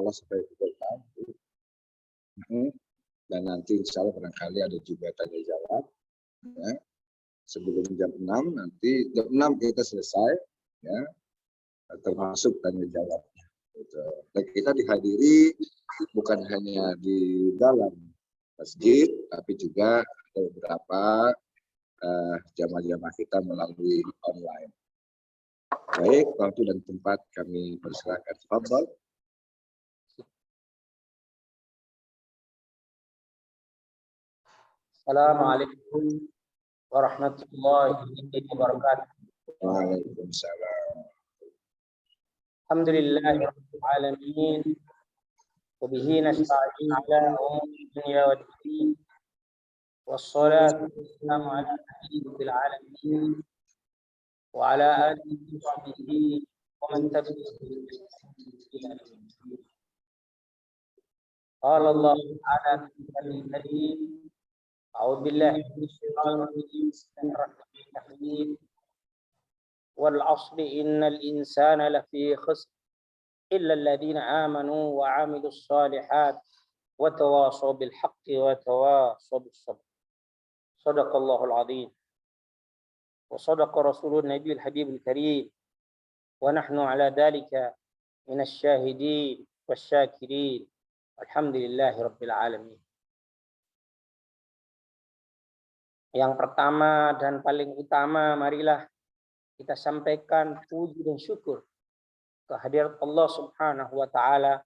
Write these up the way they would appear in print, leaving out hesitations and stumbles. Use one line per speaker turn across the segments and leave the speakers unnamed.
Allah sampai pukul 6. Dan nanti insya Allah barangkali ada juga tanya jawab. Ya. Sebelum jam 6 nanti jam 6 kita selesai, ya, termasuk tanya jawabnya. Dan kita dihadiri bukan hanya di dalam masjid, tapi juga ada beberapa jamaah-jamaah kita melalui online. Baik, waktu dan tempat kami persilakan. Tafadhol.
Assalamualaikum warahmatullahi wabarakatuh.
Waalaikumsalam.
Alhamdulillahirabbil alamin. Wa bihi nasta'in 'ala umuri dunya waddin. Wassalatu wassalamu 'ala sayyidil alamin wa 'ala alihi wa sahbihi wa man tabi'ahum bi ihsan ila yaumil din. Qala Allah ta'ala fi kalimih أعوذ بالله من الشيطان الرجيم بسم الله الرحمن الرحيم والعصر إن الإنسان لفي خسر إلا الذين آمنوا وعملوا الصالحات وتواصوا بالحق وتواصوا بالصبر صدق الله العظيم وصدق رسول النبي الحبيب الكريم ونحن على ذلك من الشاهدين والشاكرين الحمد لله رب العالمين. Yang pertama dan paling utama, marilah kita sampaikan puji dan syukur kehadirat Allah Subhanahu wa Ta'ala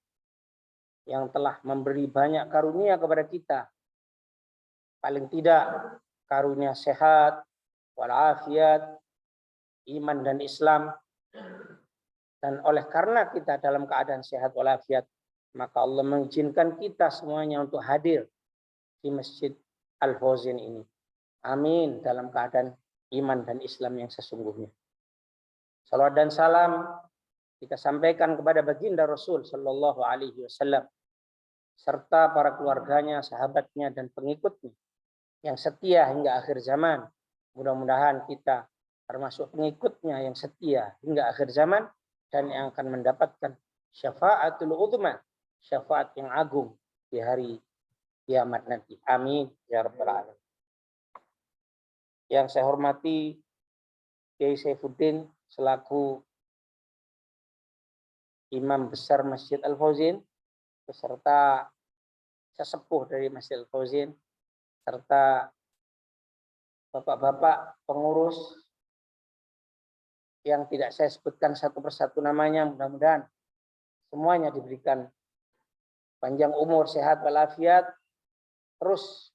yang telah memberi banyak karunia kepada kita. Paling tidak karunia sehat, walafiat, iman dan Islam. Dan oleh karena kita dalam keadaan sehat walafiat, maka Allah mengizinkan kita semuanya untuk hadir di Masjid Al-Fauzin ini. Amin, dalam keadaan iman dan Islam yang sesungguhnya. Salawat dan salam kita sampaikan kepada baginda Rasul Sallallahu Alaihi Wasallam serta para keluarganya, sahabatnya dan pengikutnya yang setia hingga akhir zaman. Mudah-mudahan kita termasuk pengikutnya yang setia hingga akhir zaman dan yang akan mendapatkan syafaatul uzma, syafaat yang agung di hari kiamat nanti. Amin ya rabbal alamin. Yang saya hormati Kiai Saifuddin selaku Imam Besar Masjid Al-Fauzin beserta sesepuh dari Masjid Al-Fauzin serta bapak-bapak pengurus yang tidak saya sebutkan satu persatu namanya, mudah-mudahan semuanya diberikan panjang umur, sehat walafiat, terus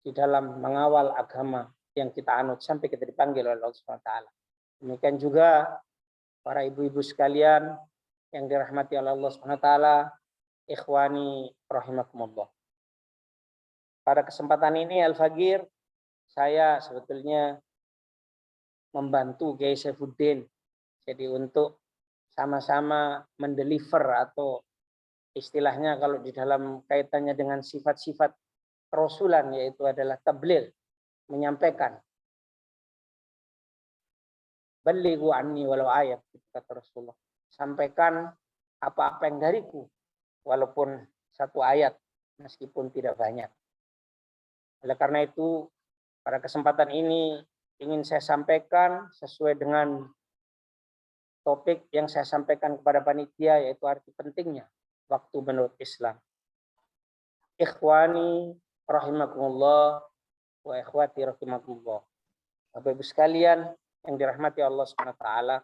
di dalam mengawal agama yang kita anut sampai kita dipanggil oleh Allah Subhanahu wa Ta'ala. Demikian juga para ibu-ibu sekalian yang dirahmati oleh Allah Subhanahu wa Ta'ala, ikhwani rahimakumullah. Pada kesempatan ini Al-Fagir, saya sebetulnya membantu Kiai Saifuddin. Jadi untuk sama-sama mendeliver atau istilahnya kalau di dalam kaitannya dengan sifat-sifat Rasulan, yaitu adalah tabligh, menyampaikan. Balighu anni walau ayat, kata Rasulullah. Sampaikan apa-apa yang dariku, walaupun satu ayat, meskipun tidak banyak. Oleh karena itu, pada kesempatan ini ingin saya sampaikan sesuai dengan topik yang saya sampaikan kepada panitia, yaitu arti pentingnya waktu menurut Islam. Ikhwani rahimakumullah wa ikhwati rahimakumullah. Bapak Ibu sekalian yang dirahmati Allah Subhanahu wa Ta'ala,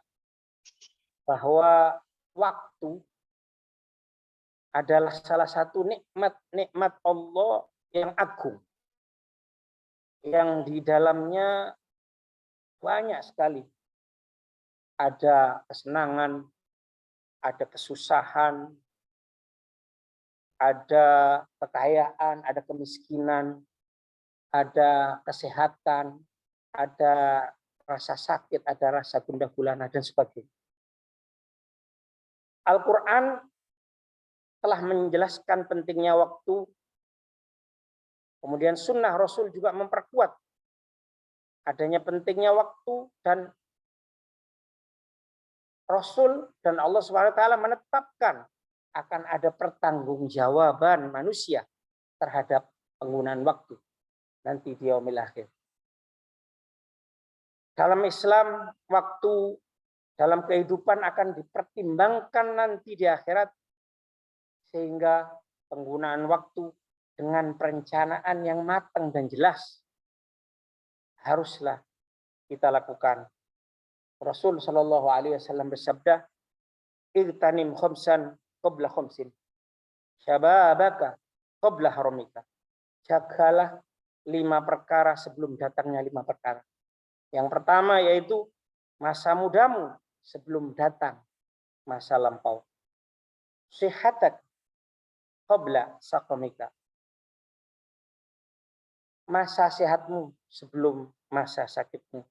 bahwa waktu adalah salah satu nikmat Allah yang agung, yang di dalamnya banyak sekali ada kesenangan, ada kesusahan, ada kekayaan, ada kemiskinan, ada kesehatan, ada rasa sakit, ada rasa gundah gulana dan sebagainya. Al-Quran telah menjelaskan pentingnya waktu. Kemudian sunnah Rasul juga memperkuat adanya pentingnya waktu, dan Rasul dan Allah SWT menetapkan akan ada pertanggungjawaban manusia terhadap penggunaan waktu nanti di yaumil akhir. Dalam Islam, waktu dalam kehidupan akan dipertimbangkan nanti di akhirat, sehingga penggunaan waktu dengan perencanaan yang matang dan jelas haruslah kita lakukan. Rasul Shallallahu Alaihi Wasallam bersabda, "Igtanim khamsan qabla khamsin, syababaka qabla haramika." Jagalah 5 perkara sebelum datangnya 5 perkara. Yang pertama yaitu masa mudamu sebelum datang masa lampau. Sihatak qabla saqamika. Masa sehatmu sebelum masa sakitmu.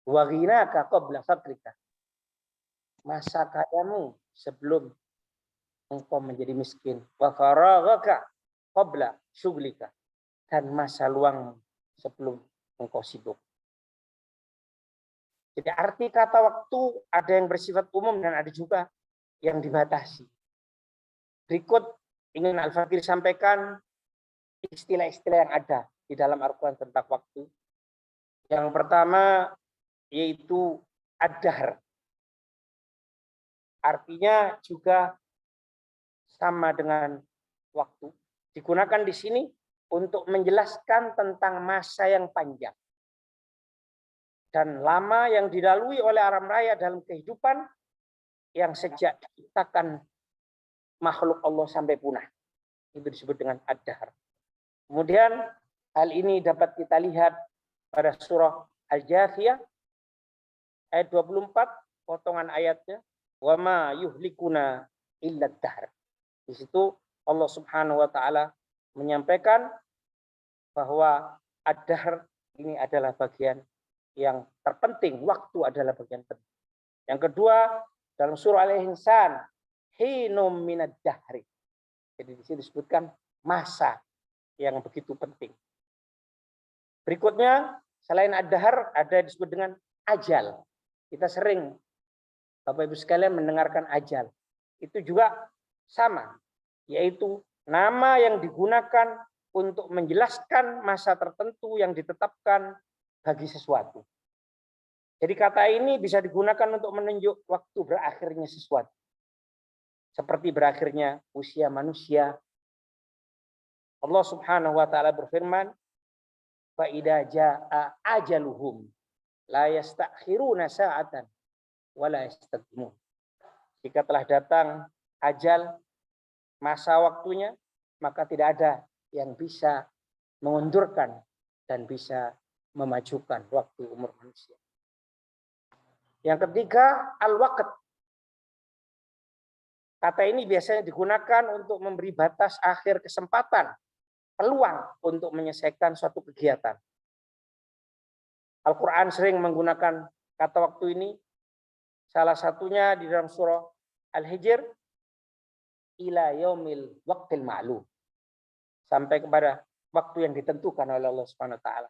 Wa ghinaka qabla faqrika. Masa kayamu sebelum engkau menjadi miskin. Wa faraghaka qabla syughlika. Dan masa luangmu sebelum engkau sibuk. Jadi arti kata waktu ada yang bersifat umum dan ada juga yang dibatasi. Berikut ingin Al-Fakir sampaikan istilah-istilah yang ada di dalam Al-Quran tentang waktu. Yang pertama yaitu ad-dahr. Artinya juga sama dengan waktu. Digunakan di sini untuk menjelaskan tentang masa yang panjang dan lama yang dilalui oleh alam raya dalam kehidupan yang sejak diciptakan makhluk Allah sampai punah. Itu disebut dengan ad-dahr. Kemudian hal ini dapat kita lihat pada surah Al-Jathiyah ayat 24, potongan ayatnya, wa ma yuhlikuna illa ad-dahr. Di situ Allah Subhanahu wa taala menyampaikan bahwa ad-dahr ini adalah bagian yang terpenting, waktu adalah bagian penting. Yang kedua, dalam surah Al-Insan, hinum minad dahri. Jadi di sini disebutkan masa yang begitu penting. Berikutnya, selain ad-dahr ada disebut dengan ajal. Kita sering Bapak Ibu sekalian mendengarkan ajal. Itu juga sama, yaitu nama yang digunakan untuk menjelaskan masa tertentu yang ditetapkan bagi sesuatu. Jadi kata ini bisa digunakan untuk menunjuk waktu berakhirnya sesuatu. Seperti berakhirnya usia manusia. Allah Subhanahu wa taala berfirman, "Fa idza jaa ajaluhum la yastakhiruna sa'atan wa la yastaqdimun." Jika telah datang ajal, masa waktunya, maka tidak ada yang bisa mengundurkan dan bisa memajukan waktu umur manusia. Yang ketiga, al-waqt. Kata ini biasanya digunakan untuk memberi batas akhir kesempatan, peluang untuk menyelesaikan suatu kegiatan. Al-Quran sering menggunakan kata waktu ini, salah satunya di dalam surah Al-Hijr, ila yaumil waqtil ma'lum. Sampai kepada waktu yang ditentukan oleh Allah Subhanahu wa taala.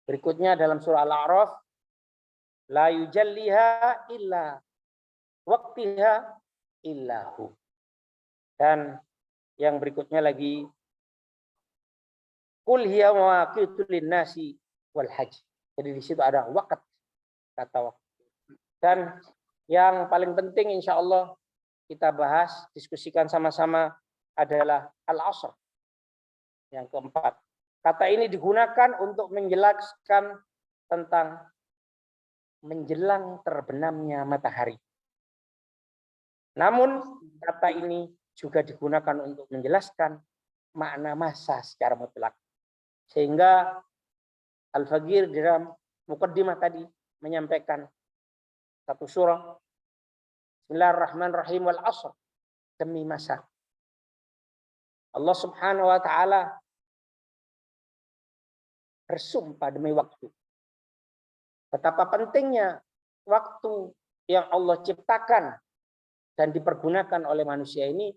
Berikutnya dalam surah Al-A'raf, la yujalliha illa waqtiha illahu. Dan yang berikutnya lagi, qul hiya mawaqitu lin-nasi wal hajj. Jadi di situ ada waqt, kata waktu. Dan yang paling penting insya Allah kita bahas, diskusikan sama-sama adalah al-asr. Yang keempat, kata ini digunakan untuk menjelaskan tentang menjelang terbenamnya matahari. Namun kata ini juga digunakan untuk menjelaskan makna masa secara mutlak. Sehingga Al-Faqir di dalam muqaddimah tadi menyampaikan satu surah, Bismillahirrahmanirrahim, wal asr, demi masa. Allah Subhanahu wa taala bersumpah demi waktu. Betapa pentingnya waktu yang Allah ciptakan dan dipergunakan oleh manusia ini,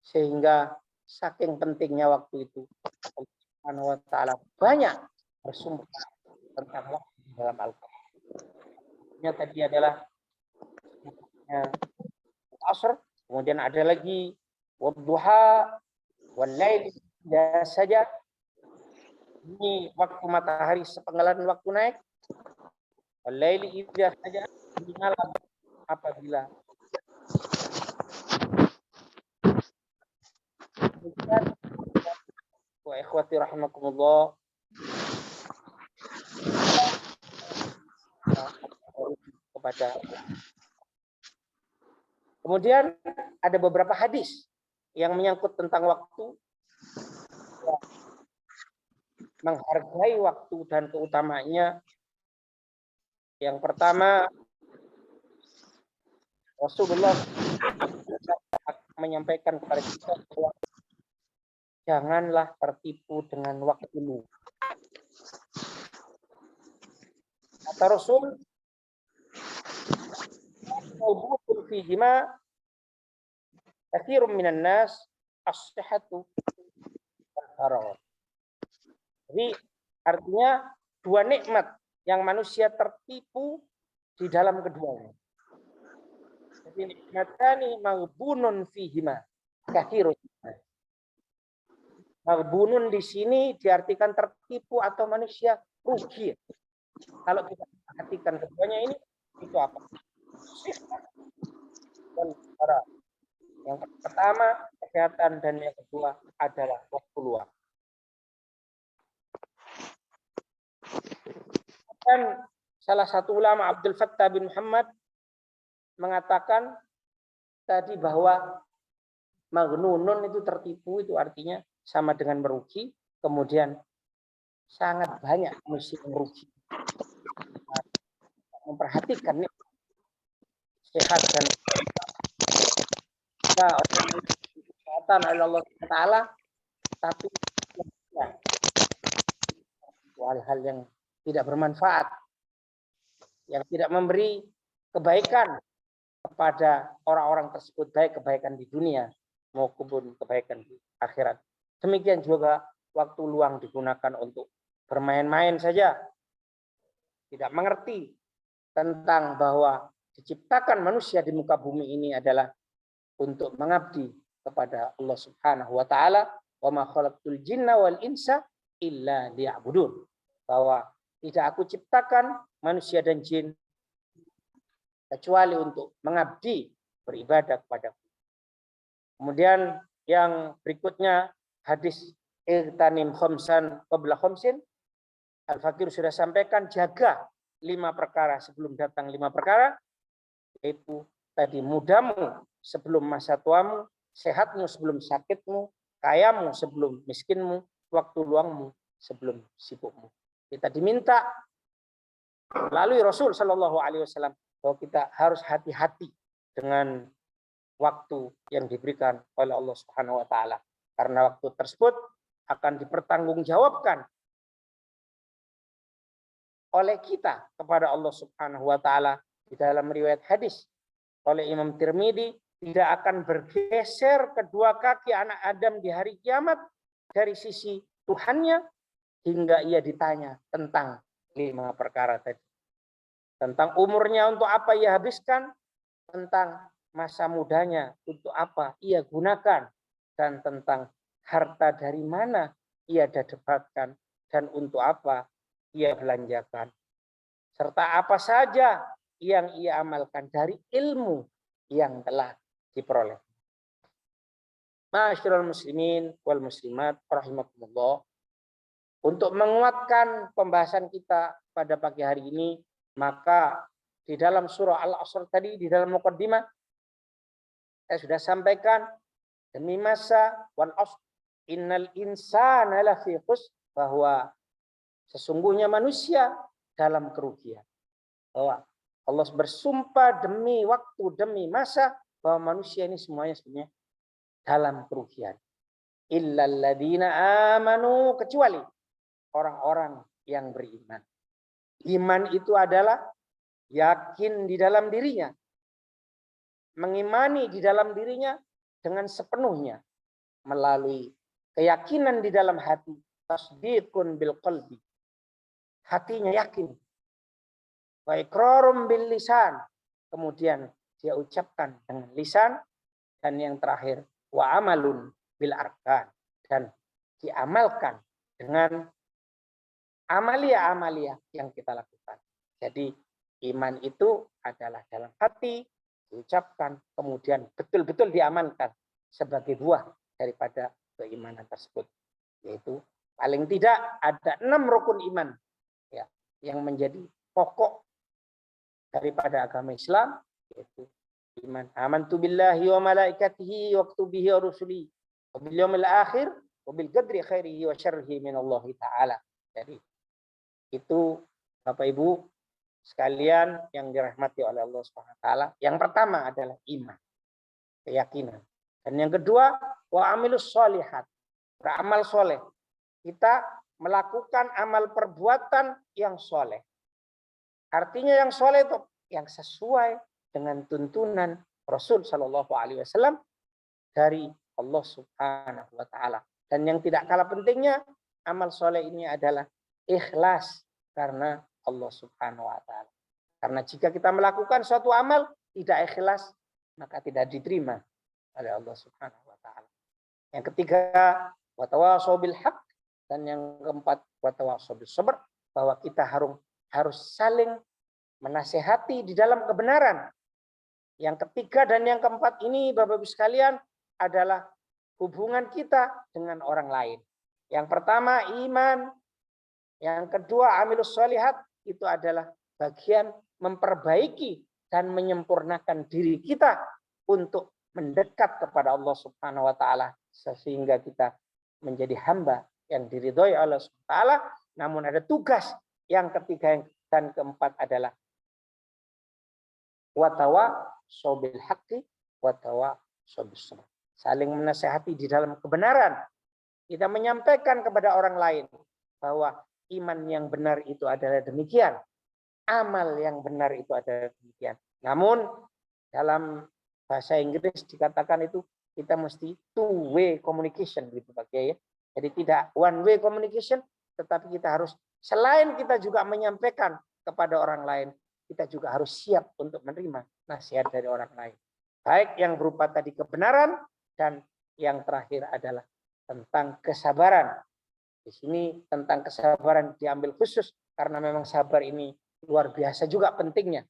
sehingga saking pentingnya waktu itu Allah Subhanahu wa taala banyak bersumpah tentang waktu dalam Al-Qur'an. Yang tadi adalah asr, kemudian ada lagi wadduha, wal-laili idza saja. Ini waktu matahari sepenggalan waktu naik. Wal-laili idza saja, di malam apabila wa ikhwati rahimakumullah. Kepada kemudian ada beberapa hadis yang menyangkut tentang waktu, menghargai waktu dan keutamanya. Yang pertama, Rasulullah menyampaikan kepada kita bahwa janganlah tertipu dengan waktumu. Kata Rasul, mawbutun fihima katsirun minan nas as-sihhatu wal faragh. Jadi artinya dua nikmat yang manusia tertipu di dalam keduanya. Jadi nikmatani maghbunun fihima katsirun. Maghbunun di sini diartikan tertipu atau manusia rugi. Kalau kita perhatikan keduanya ini, itu apa? Yang pertama kesehatan dan yang kedua adalah waktu luang. Dan salah satu ulama Abdul Fattah bin Muhammad mengatakan tadi bahwa maghnunun itu tertipu, itu artinya sama dengan merugi. Kemudian sangat banyak manusia yang merugi. Memperhatikan nih sehat dan kesehatan oleh Allah Taala, tapi hal-hal yang tidak bermanfaat, yang tidak memberi kebaikan kepada orang-orang tersebut, baik kebaikan di dunia maupun kebaikan di akhirat. Demikian juga waktu luang digunakan untuk bermain-main saja, tidak mengerti tentang bahwa diciptakan manusia di muka bumi ini adalah untuk mengabdi kepada Allah Subhanahu wa taala. Wa ma khalaqtul jinna wal insa illa liya'budun. Bahwa tidak aku ciptakan manusia dan jin kecuali untuk mengabdi, beribadah kepadaku. Kemudian yang berikutnya hadis irtanim khamsan qabla khamsin. Al-Fakir sudah sampaikan, jaga 5 perkara sebelum datang 5 perkara, yaitu tadi mudamu sebelum masa tuamu, sehatmu sebelum sakitmu, kayamu sebelum miskinmu, waktu luangmu sebelum sibukmu. Kita diminta melalui Rasul Shallallahu Alaihi Wasallam bahwa kita harus hati-hati dengan waktu yang diberikan oleh Allah Subhanahu Wa Taala, karena waktu tersebut akan dipertanggungjawabkan oleh kita kepada Allah Subhanahu Wa Taala. Di dalam riwayat hadis oleh Imam Tirmidzi, tidak akan bergeser kedua kaki anak Adam di hari kiamat dari sisi Tuhannya hingga ia ditanya tentang 5 perkara tadi. Tentang umurnya untuk apa ia habiskan, tentang masa mudanya untuk apa ia gunakan, dan tentang harta dari mana ia dapatkan dan untuk apa ia belanjakan. Serta apa saja yang ia amalkan dari ilmu yang telah diperoleh. Ma'asyiral muslimin wal muslimat rahimakumullah. Untuk menguatkan pembahasan kita pada pagi hari ini, maka di dalam surah Al-Asr tadi, di dalam muqaddimah, saya sudah sampaikan, demi masa wal asr innal insana lafi khusr, bahwa sesungguhnya manusia dalam kerugian. Bahwa Allah bersumpah demi waktu, demi masa, bahwa manusia ini semuanya sebenarnya dalam kerugian. Illal ladzina amanu, kecuali orang-orang yang beriman. Iman itu adalah yakin di dalam dirinya, mengimani di dalam dirinya dengan sepenuhnya melalui keyakinan di dalam hati, tasdiqun bil qalbi, hatinya yakin, wa iqrarum bil lisan, kemudian dia ucapkan dengan lisan, dan yang terakhir wa amalun bil arkan, dan diamalkan dengan amalia-amalia yang kita lakukan. Jadi iman itu adalah dalam hati, diucapkan, kemudian betul-betul diamankan sebagai buah daripada keimanan tersebut. Yaitu paling tidak ada 6 rukun iman ya, yang menjadi pokok daripada agama Islam, yaitu iman. Amantu billahi wa malaikatihi wa kutubihi wa rusulihi wa bil yaumil akhir wa bil qadri khairihi wa syarrihi min Allah taala. Jadi itu Bapak Ibu sekalian yang dirahmati oleh Allah Subhanahu wa taala. Yang pertama adalah iman, keyakinan. Dan yang kedua, wa amilus sholihat, beramal soleh. Kita melakukan amal perbuatan yang soleh. Artinya yang soleh itu yang sesuai dengan tuntunan Rasul Shallallahu Alaihi Wasallam dari Allah Subhanahu Wa Taala. Dan yang tidak kalah pentingnya, amal soleh ini adalah ikhlas karena Allah Subhanahu Wa Taala. Karena jika kita melakukan suatu amal tidak ikhlas, maka tidak diterima oleh Allah Subhanahu Wa Taala. Yang ketiga, wa tawasau bil haq, dan yang keempat, wa tawasau bis sabr, bahwa kita harus saling menasehati di dalam kebenaran. Yang ketiga dan yang keempat ini Bapak Ibu sekalian adalah hubungan kita dengan orang lain. Yang pertama iman, yang kedua amilus sholihat, itu adalah bagian memperbaiki dan menyempurnakan diri kita untuk mendekat kepada Allah Subhanahu wa taala sehingga kita menjadi hamba yang diridhoi Allah Subhanahu wa taala. Namun ada tugas yang ketiga dan keempat adalah watawa sobil haqqi watawa sobis sabr. Saling menasehati di dalam kebenaran. Kita menyampaikan kepada orang lain bahwa iman yang benar itu adalah demikian. Amal yang benar itu adalah demikian. Namun dalam bahasa Inggris dikatakan itu kita mesti two-way communication gitu Pak Kiai. Jadi tidak one-way communication, tetapi kita harus selain kita juga menyampaikan kepada orang lain, kita juga harus siap untuk menerima nasihat dari orang lain. Baik yang berupa tadi kebenaran dan yang terakhir adalah tentang kesabaran. Di sini tentang kesabaran diambil khusus karena memang sabar ini luar biasa juga pentingnya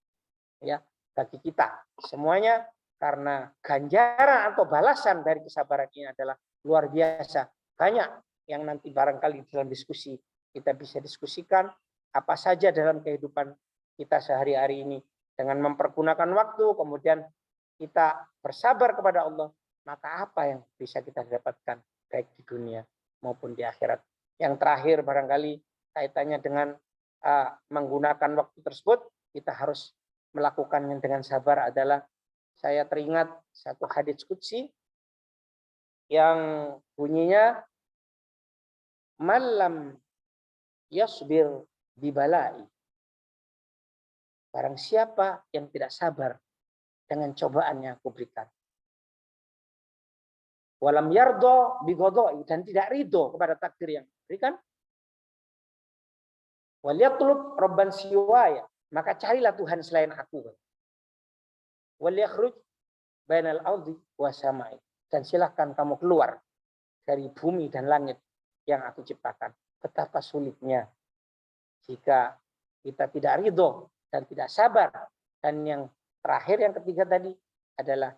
ya bagi kita semuanya, karena ganjaran atau balasan dari kesabaran ini adalah luar biasa. Banyak yang nanti barangkali dalam diskusi kita bisa diskusikan apa saja dalam kehidupan kita sehari-hari ini dengan mempergunakan waktu, kemudian kita bersabar kepada Allah, maka apa yang bisa kita dapatkan baik di dunia maupun di akhirat. Yang terakhir barangkali kaitannya dengan menggunakan waktu tersebut, kita harus melakukannya dengan sabar adalah, saya teringat satu hadits qudsi yang bunyinya malam yasbir bibalai, barang siapa yang tidak sabar dengan cobaan yang aku berikan, walam yardo bigodoi, dan tidak ridho kepada takdir yang diberikan, waliyatlub robban siwaya, maka carilah Tuhan selain aku, waliyakhruj bainal ardi wasamai, dan silahkan kamu keluar dari bumi dan langit yang aku ciptakan. Betapa sulitnya jika kita tidak ridho dan tidak sabar. Dan yang terakhir, yang ketiga tadi adalah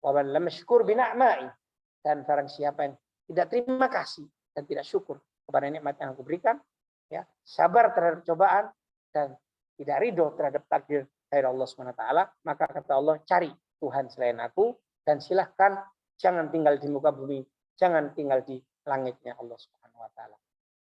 waman lam yashkur bina'mai, dan barang siapa yang tidak terima kasih dan tidak syukur kepada nikmat yang aku berikan, ya, sabar terhadap cobaan dan tidak ridho terhadap takdir dari Allah SWT, maka kata Allah, cari Tuhan selain aku dan silahkan jangan tinggal di muka bumi, jangan tinggal di langitnya Allah SWT.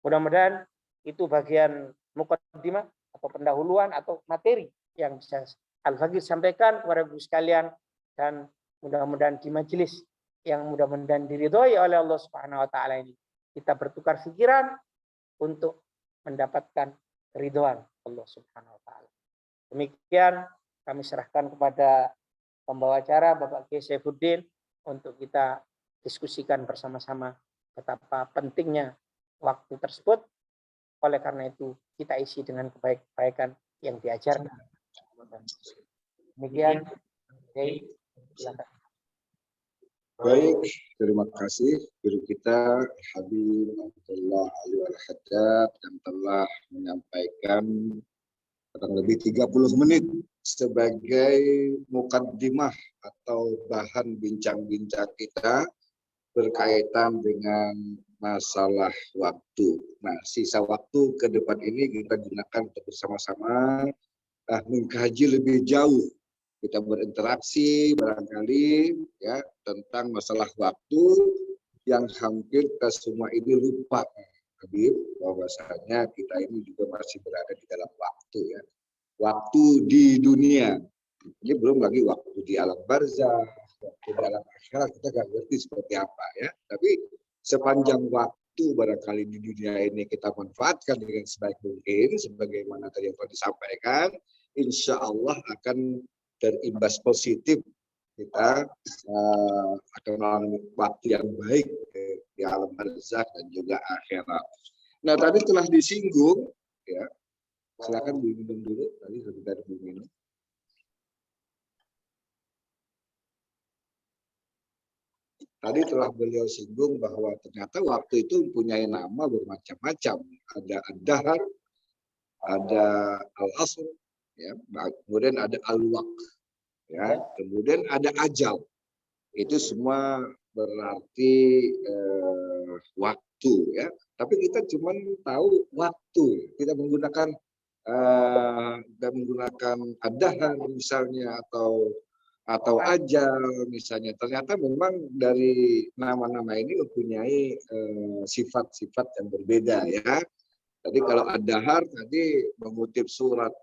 Mudah-mudahan itu bagian mukaddimah atau pendahuluan atau materi yang bisa Al-Faqih sampaikan kepada ibu sekalian, dan mudah-mudahan di majelis yang mudah-mudahan diridhoi oleh Allah Subhanahu wa taala ini kita bertukar pikiran untuk mendapatkan keridhaan Allah Subhanahu wa taala. Demikian kami serahkan kepada pembawa acara Bapak Kiai Saifuddin untuk kita diskusikan bersama-sama betapa pentingnya waktu tersebut. Oleh karena itu kita isi dengan kebaikan yang diajarkan. Demikian, silakan.
Baik, terima kasih guru kita Habib Abdullah Ali Al-Haddad yang telah menyampaikan kurang lebih 30 menit sebagai mukaddimah atau bahan bincang-bincang kita berkaitan dengan masalah waktu. Nah, sisa waktu ke depan ini kita gunakan untuk bersama-sama mengkaji lebih jauh. Kita berinteraksi barangkali ya tentang masalah waktu yang hampir kita semua ini lupa, Habib, bahwasanya kita ini juga masih berada di dalam waktu ya. Waktu di dunia. Ini belum lagi waktu di alam barzah, waktu di alam akhirat kita nggak ngerti seperti apa ya. Tapi sepanjang waktu barangkali di dunia ini kita manfaatkan dengan sebaik mungkin, sebagaimana tadi yang telah disampaikan, insya Allah akan terimbas positif kita akan mengalami waktu yang baik di alam barzakh dan juga akhirat. Nah tadi telah disinggung ya, silakan minum dulu tadi sudah minum. Tadi telah beliau singgung bahwa ternyata waktu itu mempunyai nama bermacam-macam. Ada ad-dahar, ada al-asr, ya, kemudian ada al-waqt, ya, kemudian ada ajal. Itu semua berarti waktu, ya. Tapi kita cuma tahu waktu, tidak menggunakan ad-dahar misalnya atau ajal misalnya. Ternyata memang dari nama-nama ini mempunyai sifat-sifat yang berbeda ya. Tadi kalau ad-dahar tadi mengutip surat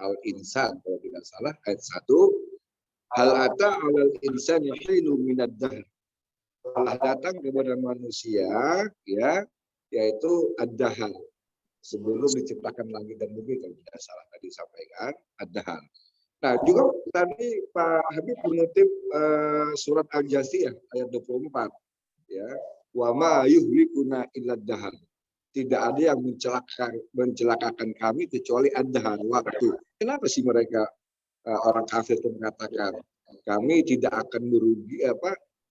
Al-Insan kalau tidak salah ayat 1, hal ata 'alal insani hinun minad dahr. Telah datang kepada manusia ya, yaitu ad-dahar. Sebelum diciptakan langit dan bumi kalau tidak salah tadi sampaikan ad-dahar. Nah, juga tadi Pak Habib mengutip surat Al-Jasiyah ayat 24 ya. Wa ma yuhlikuna illa dahar. Tidak ada yang mencelakakan kami kecuali ad-dahar, waktu. Kenapa sih mereka orang kafir itu mengatakan kami tidak akan merugi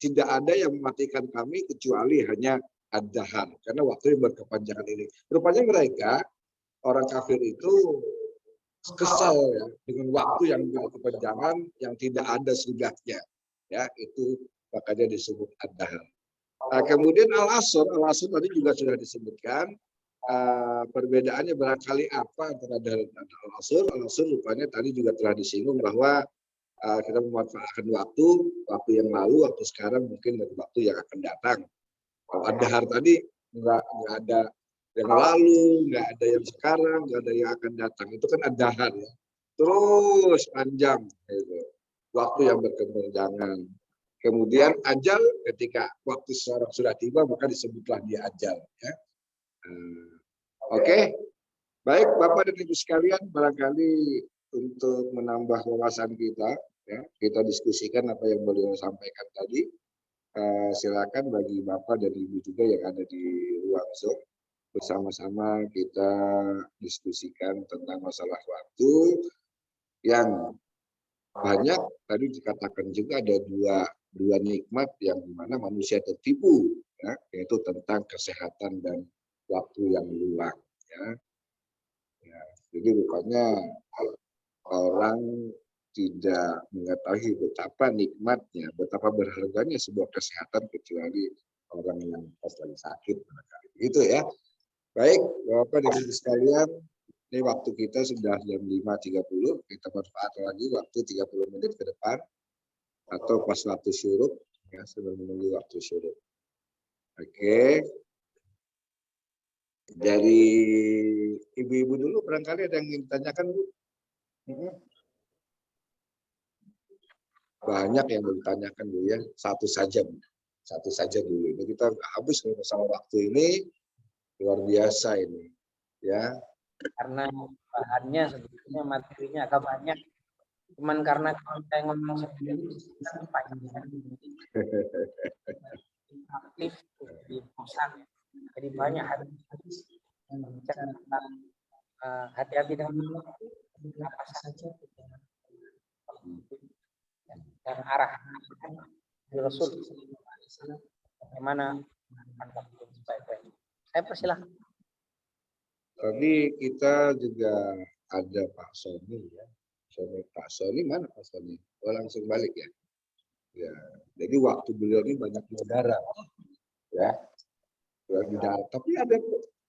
tidak ada yang mematikan kami kecuali hanya ad-dahar karena waktu yang berkepanjangan ini. Rupanya mereka orang kafir itu kesal ya, dengan waktu yang berkepanjangan yang tidak ada sudahnya ya, itu makanya disebut ad-dahar. Kemudian al-asr tadi juga sudah disebutkan perbedaannya barangkali apa antara dahar dan al-asr. Al-asr rupanya tadi juga telah disinggung bahwa kita memanfaatkan waktu yang lalu, waktu sekarang mungkin dari waktu yang akan datang. Kalau ad-dahar tadi nggak ada yang lalu, nggak ada yang sekarang, nggak ada yang akan datang. Itu kan ad-dahar ya. Terus panjang gitu. Waktu yang berkepanjangan. Kemudian ajal, ketika waktu seseorang sudah tiba maka disebutlah dia ajal ya. Oke. Baik Bapak dan Ibu sekalian, barangkali untuk menambah wawasan kita ya, kita diskusikan apa yang beliau sampaikan tadi. Silakan bagi Bapak dan Ibu juga yang ada di ruang Zoom, bersama-sama kita diskusikan tentang masalah waktu yang banyak. Tadi dikatakan juga ada dua nikmat yang dimana manusia tertipu ya, yaitu tentang kesehatan dan waktu yang luang ya. Jadi rupanya orang tidak mengetahui betapa nikmatnya, betapa berharganya sebuah kesehatan kecuali orang yang pas lagi sakit. Gitu ya. Baik, Bapak dan Ibu sekalian, ini waktu kita sudah jam 5.30, kita manfaatkan lagi waktu 30 menit ke depan, atau pas waktu syuruk, ya, sebelum menunggu waktu syuruk. Oke. Dari ibu-ibu dulu, barangkali ada yang ingin ditanyakan, Bu? Banyak yang mau ditanyakan, Bu, ya. Satu saja dulu. Ini kita habis sama waktu ini, luar biasa ini. Ya.
Karena bahannya sebetulnya materinya agak banyak, cuman karena kalau saya ngomong sendiri panjang aktif di kosan, jadi banyak hadis yang bicara tentang hati-hati dengan apa saja dan arah Rasul bagaimana sebaik-baiknya. Saya persilahkan.
Tadi kita juga ada Pak Sony ya. Pak Sony mana Pak Sony? Oh, langsung balik ya. Ya, jadi waktu beliau ini banyak udara, ya, udara. Tapi ada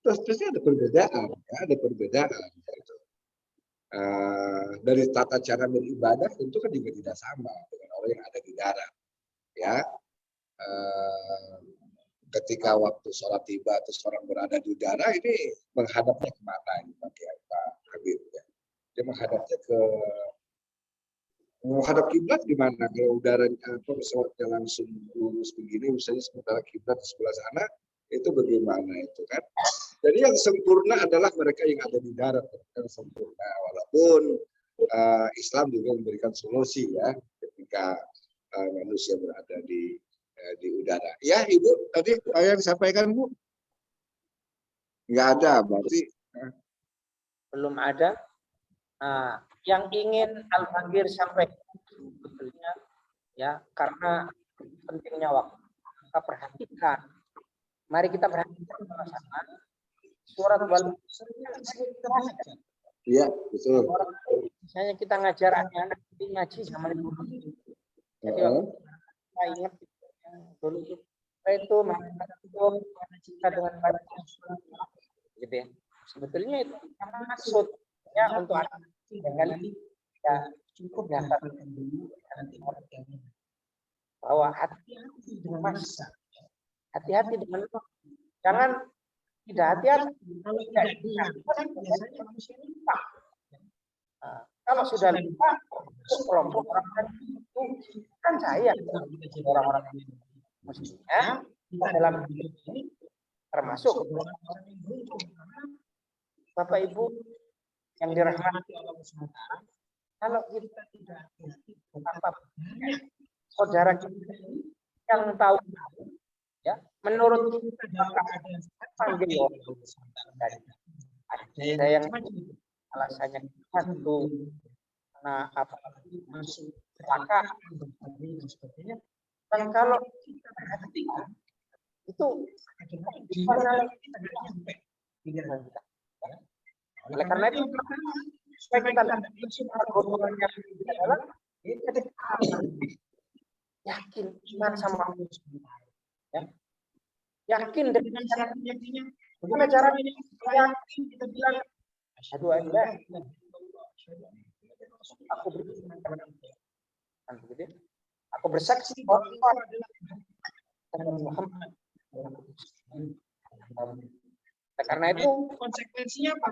pasti ada perbedaan, ya, ada perbedaan. Gitu. Dari tata cara beribadah tentu kan juga tidak sama dengan orang yang ada di darat, ya. Ketika waktu sholat tiba atau seorang berada di udara ini menghadapnya kemana ini Pak Habib ya? Dia menghadap kiblat gimana kalau udara pesawatnya langsung lurus begini misalnya sementara kiblat di sebelah sana itu bagaimana itu kan? Jadi yang sempurna adalah mereka yang ada di darat yang sempurna walaupun Islam juga memberikan solusi ya ketika manusia berada di udara. Ya Ibu, tadi yang disampaikan Bu? Nggak ada, berarti
belum ada. Yang ingin Al-Fakir sampaikan sebetulnya ya karena pentingnya waktu. Kita perhatikan. Mari kita perhatikan sama surat Wal.
Iya, betul.
Misalnya kita ngajar anak-anak ngaji zaman dulu. Jadi kita ingat dulu itu kita dengan baik gitu ya. Sebetulnya itu maksudnya untuk anak dengan ya cukup nyata bahwa hati-hati dengan masa, hati-hati dengan jangan tidak hati-hati kalau tidak diam biasanya manusia lupa. Kalau sudah lupa kelompok orang itu kan saya orang-orang mestinya kita dalam hidup ini termasuk orang yang beruntung Bapak Ibu yang dirahmati Allah SWT. Kalau kita tidak apa saudara kita ini yang tahu ya menurut kita dalam keadaan panggil Allah SWT. Ada yang alasannya satu karena apa masuk neraka dan sebagainya. Dan kalau kita perhatikan itu di mana kita tidak sampai pikiran kita. Oleh karena itu supaya kita langsung berhubungan yang adalah kita yakin iman sama Allah ya. Yakin dengan cara yakinnya. Bagaimana caranya? Yakin kita bilang asyhadu an la ilaha illallah. Aku beriman kepada Allah. Aku bersaksi bahwa Muhammad. Karena itu konsekuensinya apa?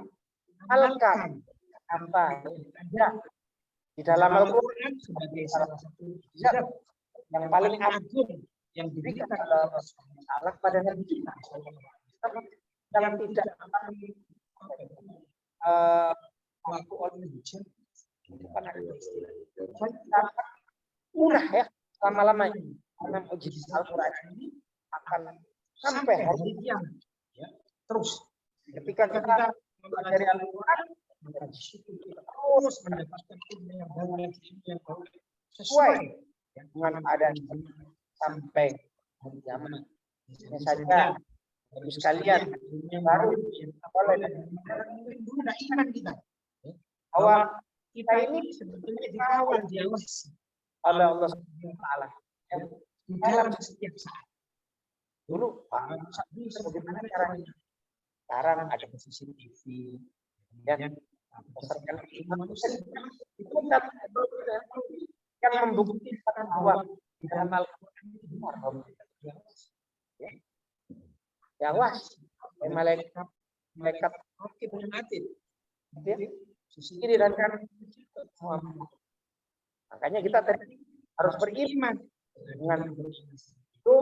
Amalkan apa ya di dalam Al-Quran sebagai salah satu yang paling agung yang diberikan oleh Allah pada Nabi kita yang tidak melakukan ujian murah ya lama-lamanya karena uji Al-Quran ini akan sampai hari kiamat ya terus ketika kita mempelajari Al-Quran terus mendapatkan ilmu yang baru yang baru sesuai dengan keadaan sampai hari kiamat. Misalnya saja Bapak sekalian yang baru boleh menunda iman kita bahwa kita ini sebetulnya dikawal diawasi oleh Allah SWT dalam setiap saat. Dulu Pak bisa bagaimana caranya? Sekarang ada CCTV dan berdasarkan manusia itu yang membuktikan bahwa di dalam Al-Quran itu benar ya was malaikat rakib dan atid ini dan kan makanya kita harus beriman dengan itu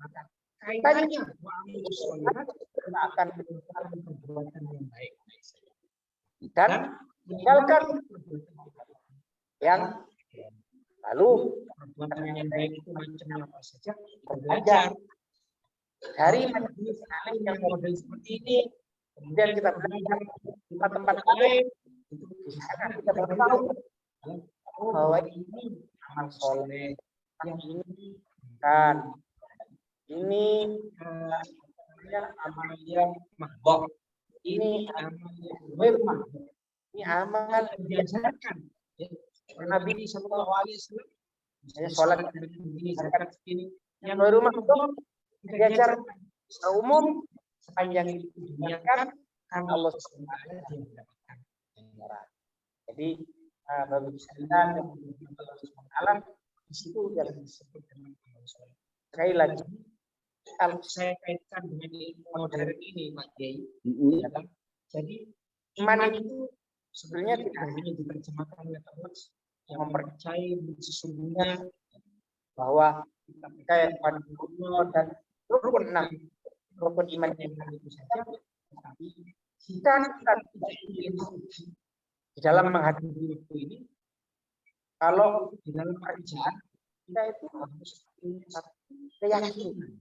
maka kaitannya kita akan melakukan perbuatan yang baik dan meninggalkan yang lalu perbuatan yang baik itu macamnya apa saja belajar dari majelis alim yang model seperti ini kemudian kita belajar di tempat-tempat lain di sana kita baru tahu bahwa ini amal soleh yang ini Kan ini amal yang mahdoh. Ini amal yang mahdoh. Ini amal yang diajarkan Nabi Sallallahu Alaihi Wasallam. Saya sholat begini, zakat begini. Yang baru mahdoh diajarkan secara umum sepanjang itu diingatkan karena Allah Subhanahu wa taala dia mendapatkan ganjaran. Jadi bagi sekalian yang Allah Subhanahu wa taala di situ yang disebut dengan amal soleh. Sekali lagi kalau saya kaitkan dengan ilmu modern ini Pak Kiai, jadi iman itu sebenarnya tidak hanya diterjemahkan oleh Allah yang mempercayai sesungguhnya bahwa kita percaya kepada Allah dan rukun 6 rukun iman yang itu saja, tetapi kita tidak ingin di dalam menghadapi waktu ini. Kalau di dalam kerjaan kita itu harus punya satu keyakinan,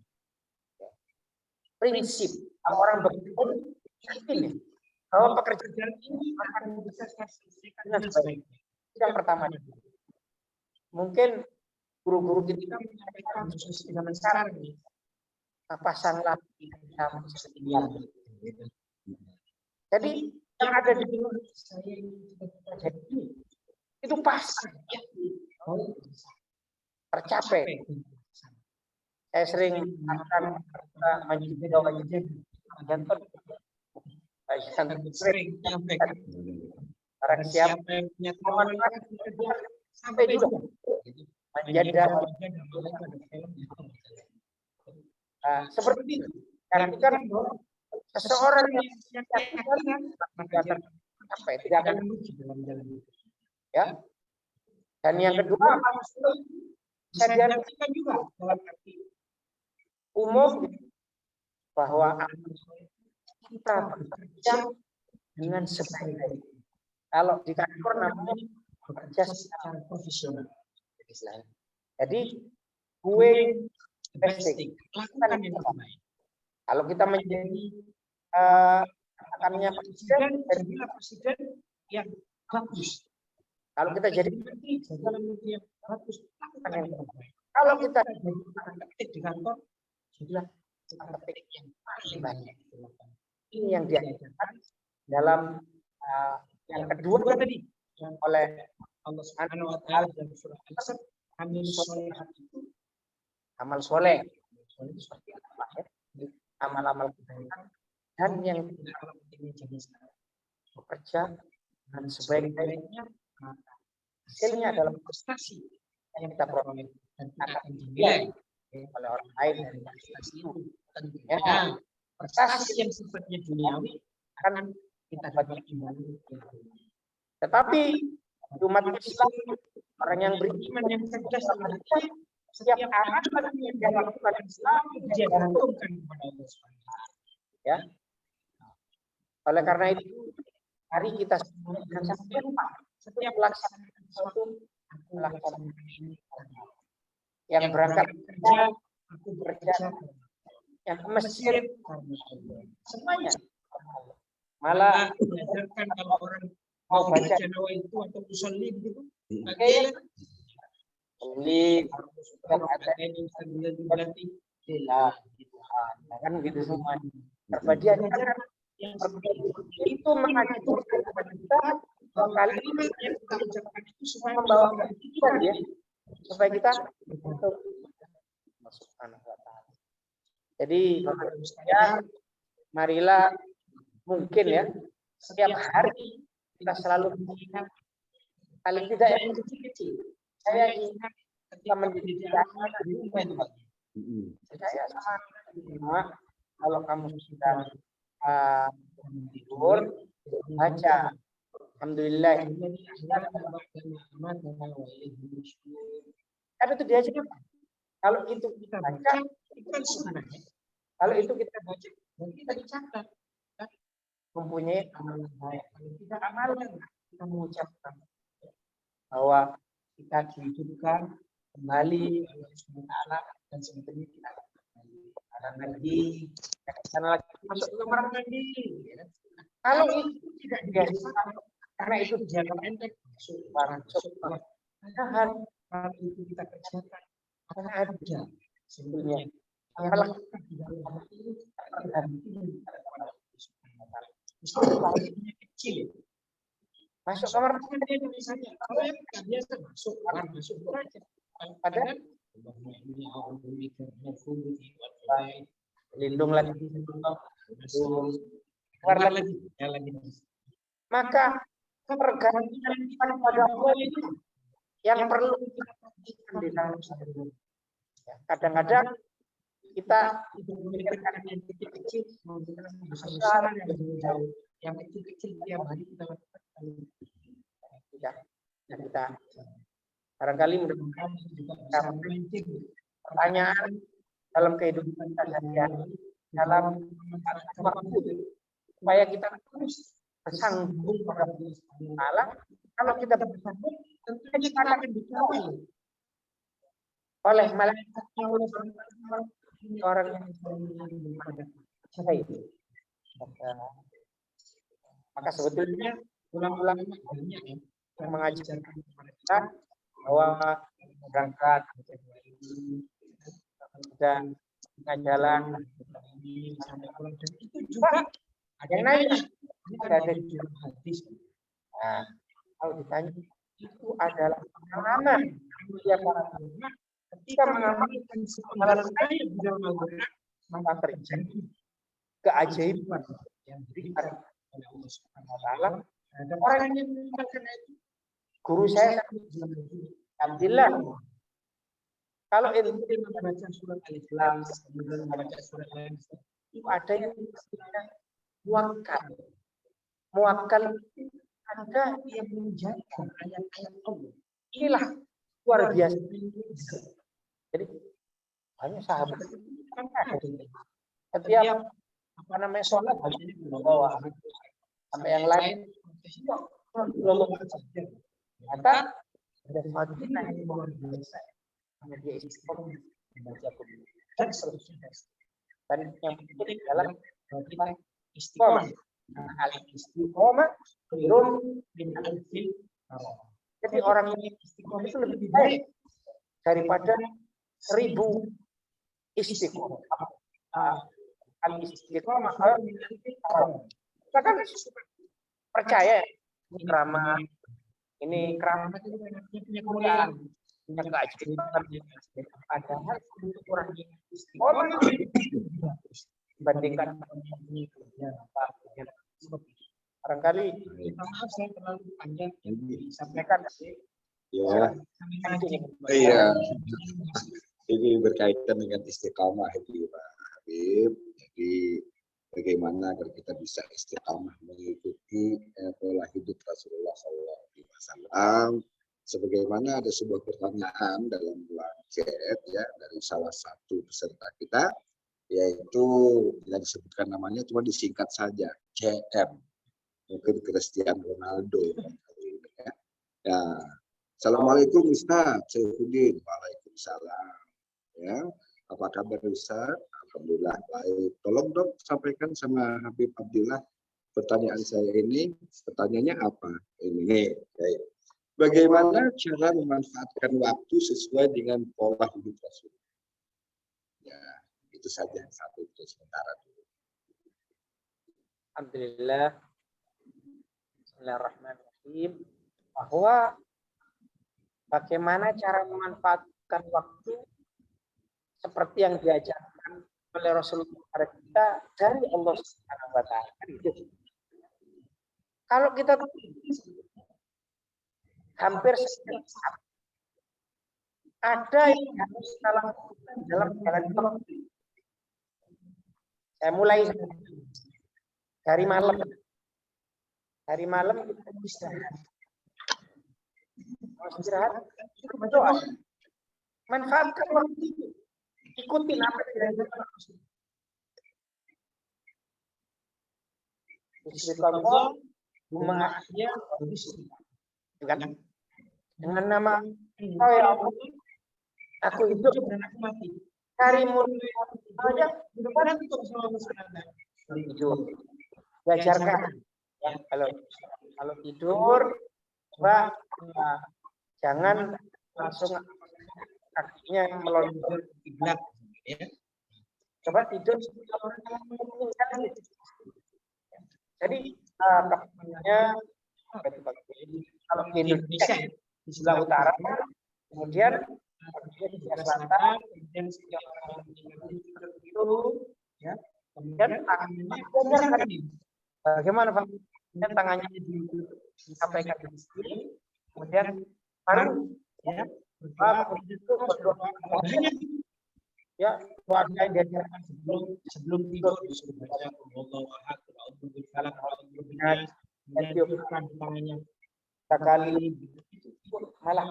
prinsip. Kalau orang bekerja yakin ya bahwa pekerjaan ini akan bisa selesaikan dengan baik. Yang pertama, mungkin guru-guru kita menyampaikan khusus di zaman sekarang ini, pasanglah kita setia. Jadi yang ada di luar saya jadi itu pasang ya, tercapai. Saya sering akan menjadi wajib jantan sering menyampaikan barang siapa yang punya kemampuan sampai juga menjadi seperti itu. Karena seseorang yang tidak akan menuju dalam jalan itu. Ya. Dan yang kedua bisa diartikan juga dalam arti umum bahwa kita bekerja dengan sebaik-baiknya. Kalau di kantor namanya bekerja secara profesional. Jadi gue basic lakukan yang terbaik. Kalau kita menjadi akannya presiden, jadilah presiden yang bagus. Kalau kita jadi menteri, jadilah menteri yang bagus. Lakukan yang terbaik. Kalau kita jadi tukang ketik di kantor, jadilah tukang ketik yang paling banyak. Ini yang diajarkan dalam yang kedua tadi oleh Allah Subhanahu wa taala dalam surah Al-Asr, amal soleh itu seperti apa ya? Amal-amal kebaikan dan yang tidak jenis bekerja dengan sebaik-baiknya, hasilnya adalah prestasi yang kita peroleh dan akan dinilai oleh orang lain dari prestasi itu. Tentunya prestasi yang sifatnya duniawi akan kita dapat kembali. Tetapi umat Islam, orang yang beriman yang cerdas, setiap amalan yang dia lakukan Islam dia gantungkan kepada Allah SWT. Ya. Oleh karena itu, mari kita jangan sampai lupa setiap pelaksanaan sesuatu melakukan ini. Yang berangkat kerja, aku bekerja. Yang ke masjid, semuanya. Malah diajarkan kalau orang mau baca nawa itu atau usolli begitu, pakai ada ini berarti jelas kan gitu semua. Terbadia yang itu mengajarkan kepada kita kalimat yang kita ucapkan itu supaya membawa pikiran ya, supaya kita masuk Subhanahu wa taala. Jadi Bapak Ibu sekalian, marilah mungkin ya setiap hari kita selalu mengingat paling tidak yang kecil-kecil. Saya ingat ketika menjadi anak di rumah itu, saya sama kalau kamu sudah tidur baca alhamdulillah. Tapi itu dia juga. Kalau itu kita baca itu kan sebenarnya. Kalau itu kita baca dan kita dicatat mempunyai amalan baik. Kalau kita amalan kita mengucapkan bahwa kita dihidupkan kembali oleh Allah Taala dan sebetulnya kita kembali lagi karena lagi masuk ke kamar mandi. Kalau itu tidak dibiasakan karena itu dianggap enteng padahal kalau itu kita kerjakan akan ada sebetulnya kalau kecil masuk kamar misalnya kalau yang nggak biasa masuk ada lindung lagi keluar lagi maka pergantian pada Allah itu yang perlu kita perhatikan di dalam kadang-kadang kita memikirkan yang kecil-kecil besar yang kecil-kecil tiap hari kita lakukan kita barangkali mudah-mudahan juga bisa memancing pertanyaan dalam kehidupan kita sehari-hari dalam waktu supaya kita terus bersambung kepada Allah. Kalau kita bersambung, tentunya kita akan dikawal oleh malaikat orang yang itu. Maka sebetulnya ulang-ulang banyak yang mengajarkan kepada kita bahwa berangkat dan jalan sampai pulang dan itu juga ada yang nanya ada di dalam hadis. Nah, kalau ditanya itu adalah pengalaman setiap orang ketika mengamalkan segala sesuatu di dalam Al-Quran maka terjadi keajaiban yang diberikan oleh Allah Subhanahu Wa Taala. Dan orang yang mengamalkan itu guru saya alhamdulillah kalau itu membaca surat Al-Ikhlas kemudian membaca surat lain itu ada yang disebutkan muakkal ada yang menjaga ayat-ayat Allah. Inilah luar biasa. Jadi banyak sahabat kan ada setiap sholat harusnya bawa sampai yang lain ternyata ada suatu yang luar biasa dia istiqomah membaca Quran dan seterusnya dan yang penting adalah kita istiqomah al-istiqomah belum bin al-fil. Jadi orang yang istiqomah itu lebih baik daripada 1000 istiqomah. Al-istiqomah kita kan percaya ini keramat itu punya kemuliaan punya keajaiban padahal untuk orang yang istiqomah dibandingkan barangkali maaf saya terlalu panjang disampaikan
ya iya ini berkaitan dengan istiqamah itu Pak Habib. Jadi bagaimana agar kita bisa istiqamah mengikuti pola hidup Rasulullah SAW. Sebagaimana ada sebuah pertanyaan dalam bulan chat ya dari salah satu peserta kita, yaitu yang disebutkan namanya cuma disingkat saja CM, mungkin Cristiano Ronaldo. Ya, Assalamualaikum Ustaz Saifuddin. Waalaikumsalam. Ya, apa kabar Ustaz? Alhamdulillah baik. Tolong dok sampaikan sama Habib Abdillah pertanyaan saya ini. Pertanyaannya apa? Ini. Baik. Bagaimana cara memanfaatkan waktu sesuai dengan pola hidup Rasul? Ya, itu saja satu untuk sementara dulu.
Alhamdulillah. Bismillahirrahmanirrahim. Bahwa bagaimana cara memanfaatkan waktu seperti yang diajarkan oleh Rasulullah kepada kita dari Allah Subhanahu Wa Taala. Kalau kita hampir setiap saat ada yang harus kita lakukan dalam jalan waktu. Saya mulai dari malam. Dari malam kita istirahat. Istirahat itu berdoa. Manfaatkan waktu itu. Ikutin apa yang diajarkan Rasul. Bismillah, Jumatnya kan? Dengan nama oh ya Allah, aku hidup dan aku mati. Dari mulai saja, depan itu selama tidur. Diajarkan. Ya, kalau tidur, coba jangan langsung kakinya melonjak kiblat.
Ya.
Coba tidur jadi kebanyakannya kalau di Indonesia
di
sebelah utara, kemudian di sebelah selatan,
kemudian setiap orang
itu
ya,
kemudian tangannya bagaimana Pak? Kemudian tangannya disampaikan di sini, kemudian baru
ya
itu berdoa ya keluarga yang diajarkan
sebelum tidur disuruh baca Allahu Ahad, A'udzu Falaq, A'udzu Binnas, dan tangannya
sekali malah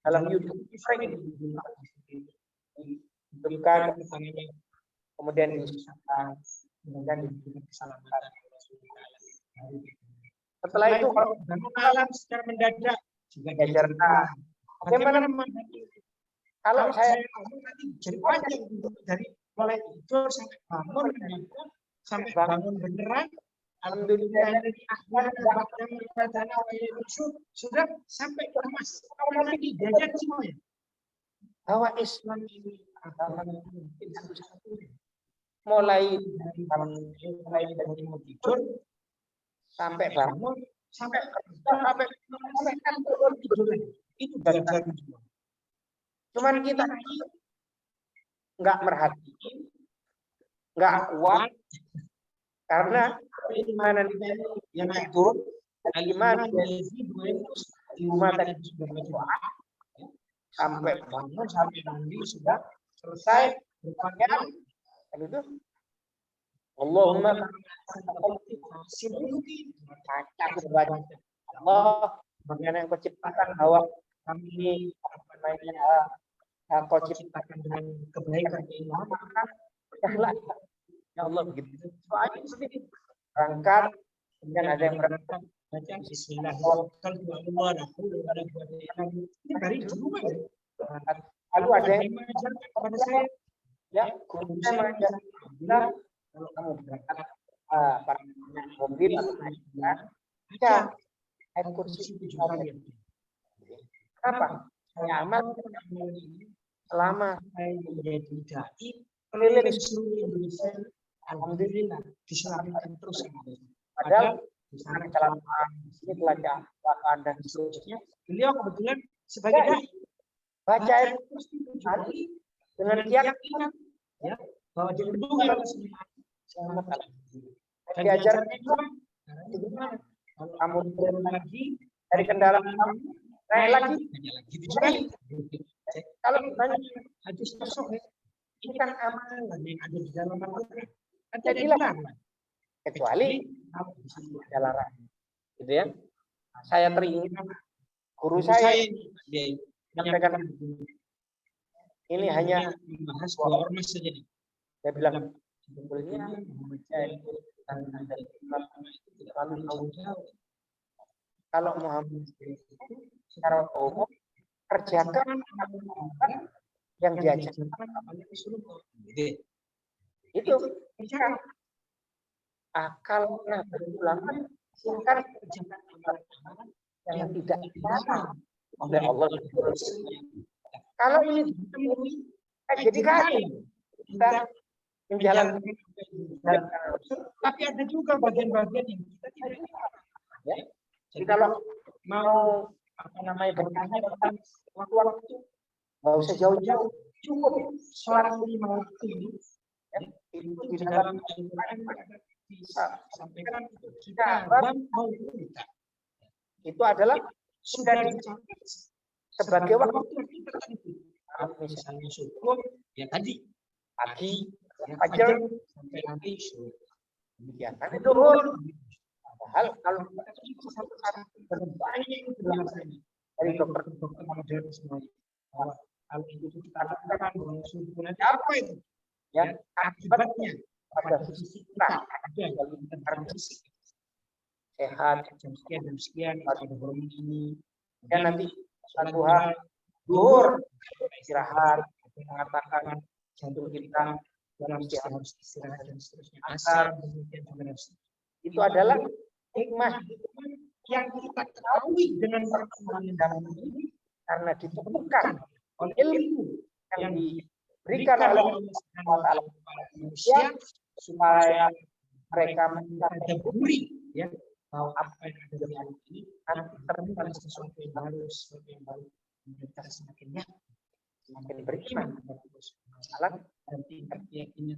dalam YouTube hidupkan
tangannya
kemudian
dan diberikan keselamatan.
setelah itu kalau
bangun malam secara mendadak juga
diajarkan bagaimana kalau saya
nanti jadi panjang dari mulai tidur sampai bangun sampai bangun beneran. Alhamdulillah dari akhir sudah sampai ke emas. Kapan lagi diajar semuanya
bahwa Islam ini mulai dari mau tidur sampai bangun sampai tidur itu belajar semua. Cuman kita nggak merhatiin, nggak kuat karena keimanan yang turun, iman di rumah tadi sudah berdoa sampai bangun sampai mandi sudah selesai berpakaian, itu Allahumma Allah bagaimana yang kau ciptakan bahwa kami kau ciptakan dengan kebaikan keimanan ya Allah begitu soalnya sedikit berangkat kemudian ada yang berangkat
baca Bismillahirrahmanirrahim ini dari dulu
lalu ada yang
mengajarkan kepada saya
ya guru saya mengajarkan bilang kalau kamu berangkat pada mobil atau baca ayat kursi 7 kali. Kenapa? Saya amal selama
saya menjadi dai
keliling
seluruh Indonesia, alhamdulillah diselamatkan terus.
Padahal di sana kecelakaan, di sini kecelakaan dan seterusnya.
Beliau kebetulan sebagai dai
baca ayat kursi 7 kali dengan keyakinan
ya bahwa dia berdua
selamat. Dan diajarkan itu kamu turun lagi dari kendaraan kamu naik lagi
gitu juga.
kalau misalnya
hadis masuk
ini kan amalan
yang ada di dalam Al-Quran kan
tidak dilarang kecuali ada larangan gitu ya. Saya teringat guru saya menyampaikan ini hanya
membahas dua ormas saja nih.
Saya bilang sebetulnya terlalu jauh. Kalau Muhammad secara umum kerjakan yang diajarkan itu bisa akal berulama silakan kerjakan yang tidak dilarang oleh Allah. Kalau ini ditemui jadi kaya kita menjalankan
tapi ada juga bagian-bagian yang kita tidak
ya. Jadi kalau mau bertanya tentang waktu nggak usah jauh-jauh, cukup sholat 5 waktu ini ya, itu di dalam Al-Quran bisa sampaikan kita mau kita itu adalah sudah dicatat sebagai waktu tertentu. Misalnya subuh ya tadi pagi fajar sampai nanti subuh. Demikian kan itu padahal kalau banyak itu dari dokter modern semuanya kalau itu kita lakukan subuh nanti apa itu ya akibatnya pada fisik kita ada kalau kita fisik sehat jam sekian ada hormon ini dan nanti suatu hal zuhur istirahat mengatakan jantung kita dalam harus istirahat dan seterusnya asar itu adalah hikmah yang kita ketahui dengan perkembangan dalam ini karena ditemukan oleh ilmu yang berikan oleh Allah Subhanahu wa taala
kepada manusia supaya
mereka
tadabburi ya bahwa apa yang ada di ayat ini nanti terbuka sesuatu yang baru, sesuatu yang baru, mereka semakin yakin, semakin beriman kepada Allah Subhanahu wa taala dan tingkat keyakinan